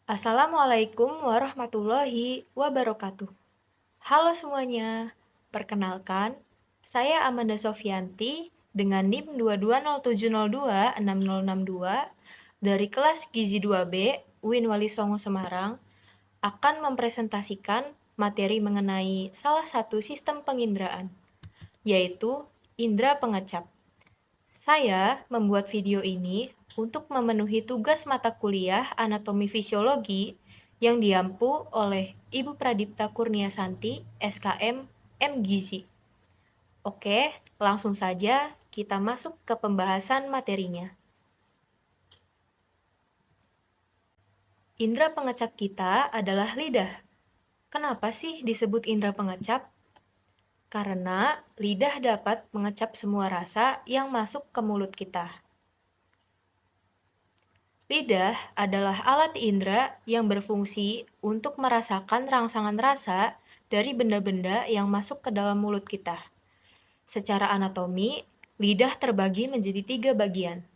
Assalamualaikum warahmatullahi wabarakatuh. Halo semuanya, perkenalkan, saya Amanda Sofyanti dengan NIM 22070260062 dari kelas Gizi 2B UIN Wali Songo Semarang akan mempresentasikan materi mengenai salah satu sistem penginderaan, yaitu indera pengecap. Saya membuat video ini untuk memenuhi tugas mata kuliah anatomi fisiologi yang diampu oleh Ibu Pradipta Kurniasanti, SKM, M-Gizi. Oke, langsung saja kita masuk ke pembahasan materinya. Indera pengecap kita adalah lidah. Kenapa sih disebut indera pengecap? Karena lidah dapat mengecap semua rasa yang masuk ke mulut kita. Lidah adalah alat indera yang berfungsi untuk merasakan rangsangan rasa dari benda-benda yang masuk ke dalam mulut kita. Secara anatomi, lidah terbagi menjadi 3 bagian.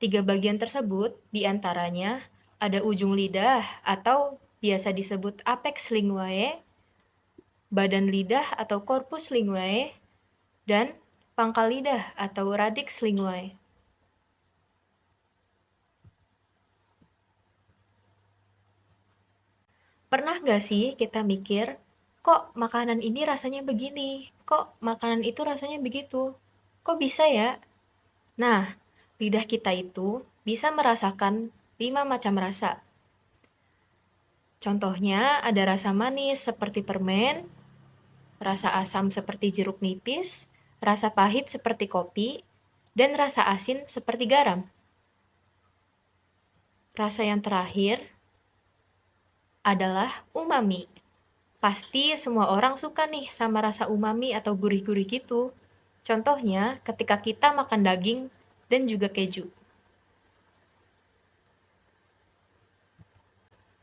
3 bagian tersebut diantaranya ada ujung lidah atau biasa disebut apex linguae, badan lidah atau corpus linguae, dan pangkal lidah atau radix linguae. Pernah nggak sih kita mikir, kok makanan ini rasanya begini? Kok makanan itu rasanya begitu? Kok bisa ya? Nah, lidah kita itu bisa merasakan 5 macam rasa. Contohnya ada rasa manis seperti permen, rasa asam seperti jeruk nipis, rasa pahit seperti kopi, dan rasa asin seperti garam. Rasa yang terakhir adalah umami. Pasti semua orang suka nih sama rasa umami atau gurih-gurih gitu. Contohnya ketika kita makan daging dan juga keju.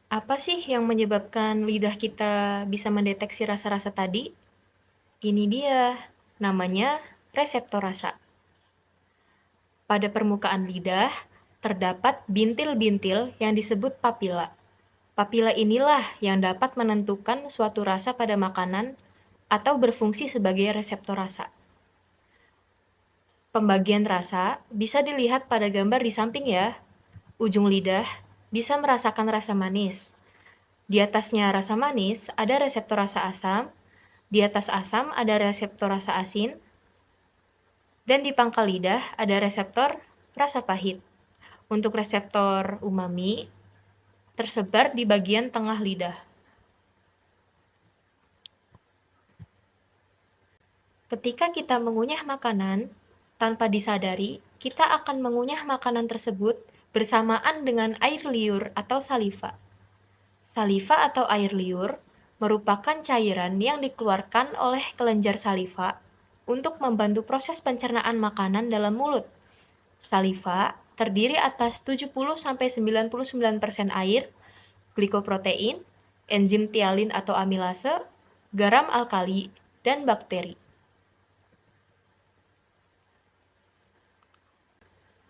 Apa sih yang menyebabkan lidah kita bisa mendeteksi rasa-rasa tadi? Ini dia, namanya reseptor rasa. Pada permukaan lidah, terdapat bintil-bintil yang disebut papila. Papila inilah yang dapat menentukan suatu rasa pada makanan atau berfungsi sebagai reseptor rasa. Pembagian rasa bisa dilihat pada gambar di samping ya. Ujung lidah bisa merasakan rasa manis. Di atasnya rasa manis ada reseptor rasa asam, di atas asam ada reseptor rasa asin, dan di pangkal lidah ada reseptor rasa pahit. Untuk reseptor umami tersebar di bagian tengah lidah. Ketika kita mengunyah makanan, tanpa disadari, kita akan mengunyah makanan tersebut bersamaan dengan air liur atau saliva. Saliva atau air liur merupakan cairan yang dikeluarkan oleh kelenjar saliva untuk membantu proses pencernaan makanan dalam mulut. Saliva terdiri atas 70–99% air, glikoprotein, enzim tialin atau amilase, garam alkali, dan bakteri.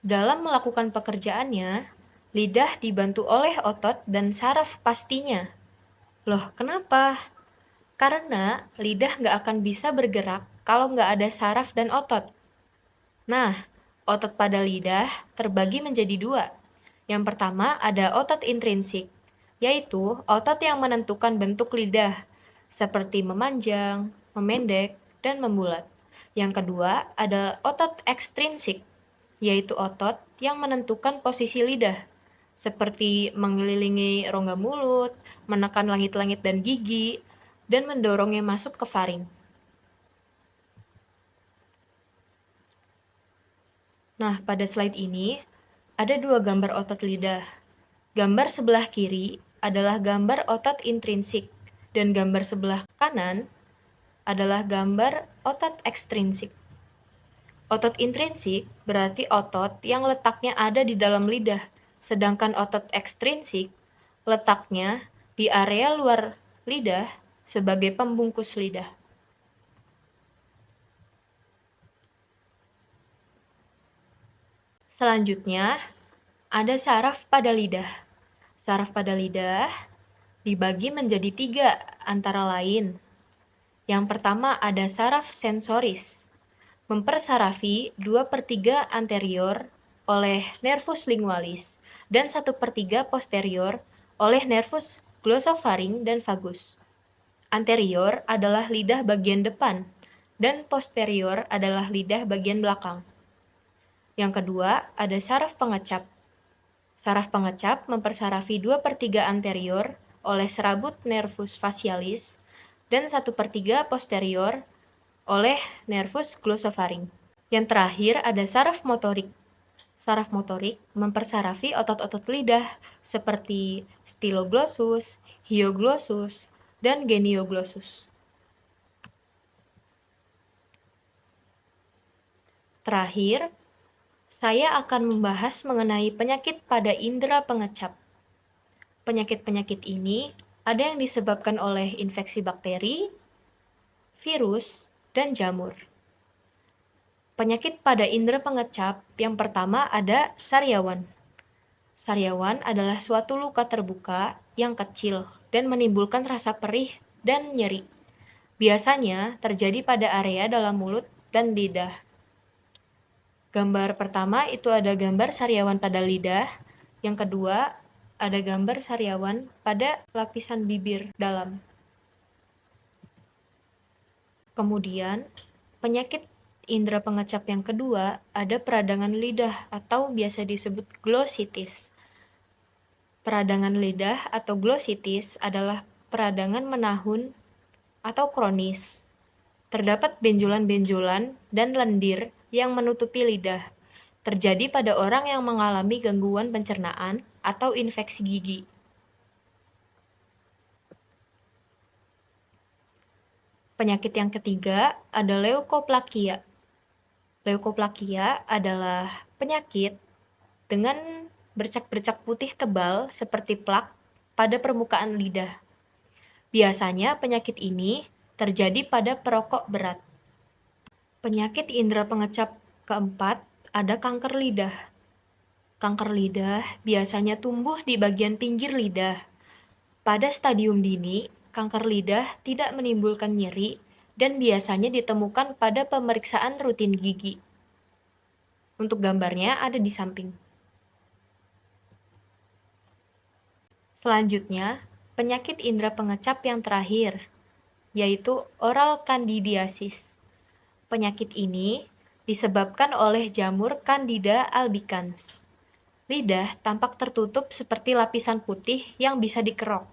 Dalam melakukan pekerjaannya, lidah dibantu oleh otot dan saraf pastinya. Loh, kenapa? Karena lidah nggak akan bisa bergerak kalau nggak ada saraf dan otot. Nah, otot pada lidah terbagi menjadi 2. Yang pertama ada otot intrinsik, yaitu otot yang menentukan bentuk lidah, seperti memanjang, memendek, dan membulat. Yang kedua ada otot ekstrinsik, yaitu otot yang menentukan posisi lidah, seperti mengelilingi rongga mulut, menekan langit-langit dan gigi, dan mendorongnya masuk ke faring. Nah, pada slide ini ada 2 gambar otot lidah. Gambar sebelah kiri adalah gambar otot intrinsik, dan gambar sebelah kanan adalah gambar otot ekstrinsik. Otot intrinsik berarti otot yang letaknya ada di dalam lidah, sedangkan otot ekstrinsik letaknya di area luar lidah sebagai pembungkus lidah. Selanjutnya, ada saraf pada lidah. Saraf pada lidah dibagi menjadi 3 antara lain. Yang pertama ada saraf sensoris, mempersarafi 2/3 anterior oleh nervus lingualis dan 1/3 posterior oleh nervus glossofaring dan vagus. Anterior adalah lidah bagian depan dan posterior adalah lidah bagian belakang. Yang kedua ada saraf pengecap. Saraf pengecap mempersarafi 2/3 anterior oleh serabut nervus facialis dan 1/3 posterior oleh nervus glossofaring. Yang terakhir ada saraf motorik. Saraf motorik mempersarafi otot-otot lidah seperti styloglossus, hyoglossus, dan genioglossus. Terakhir, saya akan membahas mengenai penyakit pada indera pengecap. Penyakit-penyakit ini ada yang disebabkan oleh infeksi bakteri, virus, dan jamur. Penyakit pada indera pengecap yang pertama ada sariawan. Sariawan adalah suatu luka terbuka yang kecil dan menimbulkan rasa perih dan nyeri. Biasanya terjadi pada area dalam mulut dan lidah. Gambar pertama itu ada gambar sariawan pada lidah. Yang kedua ada gambar sariawan pada lapisan bibir dalam. Kemudian, penyakit indera pengecap yang kedua ada peradangan lidah atau biasa disebut glossitis. Peradangan lidah atau glossitis adalah peradangan menahun atau kronis. Terdapat benjolan-benjolan dan lendir yang menutupi lidah. Terjadi pada orang yang mengalami gangguan pencernaan atau infeksi gigi. Penyakit yang ketiga ada leukoplakia. Leukoplakia adalah penyakit dengan bercak-bercak putih tebal seperti plak pada permukaan lidah. Biasanya penyakit ini terjadi pada perokok berat. Penyakit indera pengecap keempat ada kanker lidah. Kanker lidah biasanya tumbuh di bagian pinggir lidah. Pada stadium dini, kanker lidah tidak menimbulkan nyeri dan biasanya ditemukan pada pemeriksaan rutin gigi. Untuk gambarnya ada di samping. Selanjutnya, penyakit indera pengecap yang terakhir, yaitu oral candidiasis. Penyakit ini disebabkan oleh jamur Candida albicans. Lidah tampak tertutup seperti lapisan putih yang bisa dikerok.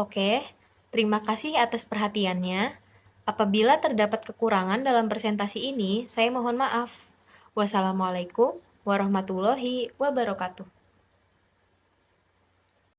Oke, terima kasih atas perhatiannya. Apabila terdapat kekurangan dalam presentasi ini, saya mohon maaf. Wassalamualaikum warahmatullahi wabarakatuh.